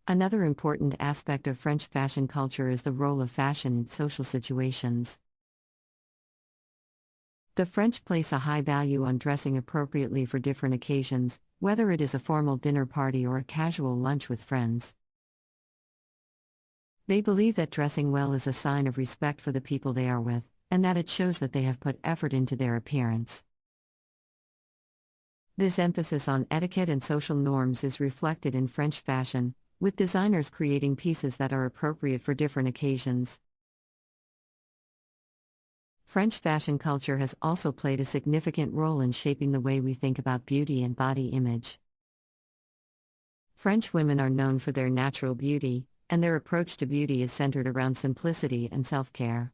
Another important aspect of French fashion culture is the role of fashion in social situations. The French place a high value on dressing appropriately for different occasions, whether it is a formal dinner party or a casual lunch with friends. They believe that dressing well is a sign of respect for the people they are with, and that it shows that they have put effort into their appearance. This emphasis on etiquette and social norms is reflected in French fashion, with designers creating pieces that are appropriate for different occasions. French fashion culture has also played a significant role in shaping the way we think about beauty and body image. French women are known for their natural beauty, and their approach to beauty is centered around simplicity and self-care.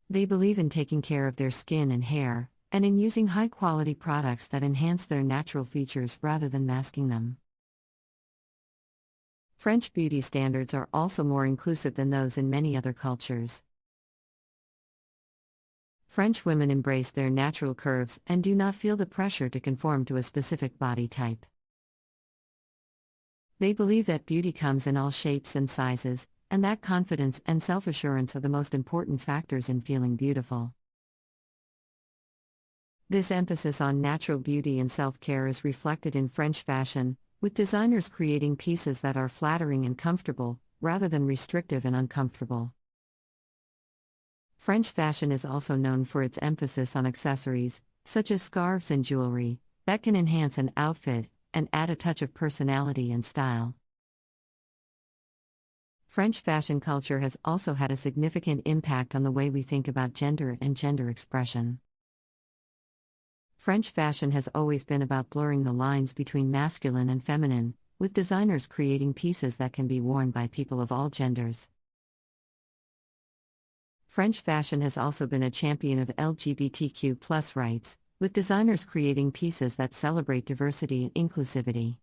They believe in taking care of their skin and hair, and in using high-quality products that enhance their natural features rather than masking them. French beauty standards are also more inclusive than those in many other cultures. French women embrace their natural curves and do not feel the pressure to conform to a specific body type. They believe that beauty comes in all shapes and sizes, and that confidence and self-assurance are the most important factors in feeling beautiful. This emphasis on natural beauty and self-care is reflected in French fashion, with designers creating pieces that are flattering and comfortable, rather than restrictive and uncomfortable. French fashion is also known for its emphasis on accessories, such as scarves and jewelry, that can enhance an outfit and add a touch of personality and style. French fashion culture has also had a significant impact on the way we think about gender and gender expression. French fashion has always been about blurring the lines between masculine and feminine, with designers creating pieces that can be worn by people of all genders. French fashion has also been a champion of LGBTQ+ rights, with designers creating pieces that celebrate diversity and inclusivity.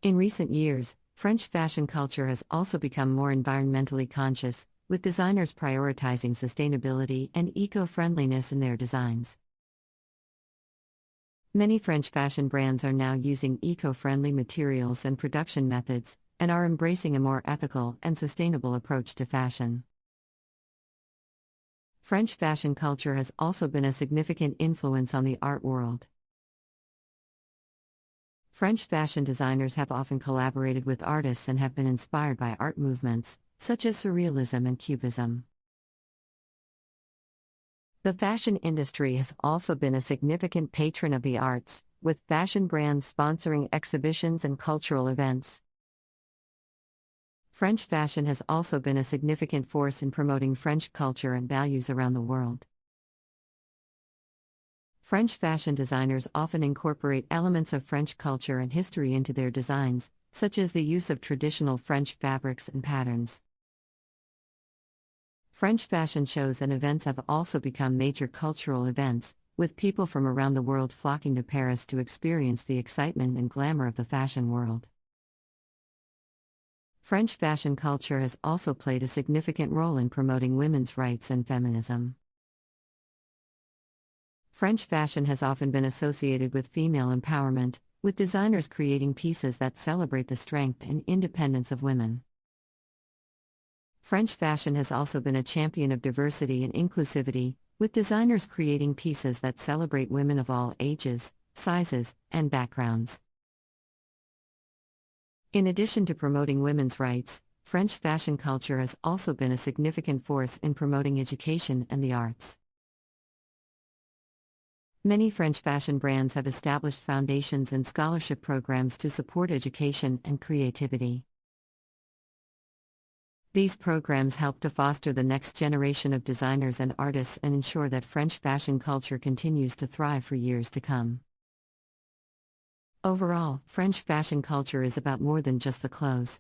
In recent years, French fashion culture has also become more environmentally conscious, with designers prioritizing sustainability and eco-friendliness in their designs. Many French fashion brands are now using eco-friendly materials and production methods, and are embracing a more ethical and sustainable approach to fashion. French fashion culture has also been a significant influence on the art world. French fashion designers have often collaborated with artists and have been inspired by art movements, such as Surrealism and Cubism. The fashion industry has also been a significant patron of the arts, with fashion brands sponsoring exhibitions and cultural events. French fashion has also been a significant force in promoting French culture and values around the world. French fashion designers often incorporate elements of French culture and history into their designs, such as the use of traditional French fabrics and patterns. French fashion shows and events have also become major cultural events, with people from around the world flocking to Paris to experience the excitement and glamour of the fashion world. French fashion culture has also played a significant role in promoting women's rights and feminism. French fashion has often been associated with female empowerment, with designers creating pieces that celebrate the strength and independence of women. French fashion has also been a champion of diversity and inclusivity, with designers creating pieces that celebrate women of all ages, sizes, and backgrounds. In addition to promoting women's rights, French fashion culture has also been a significant force in promoting education and the arts. Many French fashion brands have established foundations and scholarship programs to support education and creativity. These programs help to foster the next generation of designers and artists and ensure that French fashion culture continues to thrive for years to come. Overall, French fashion culture is about more than just the clothes.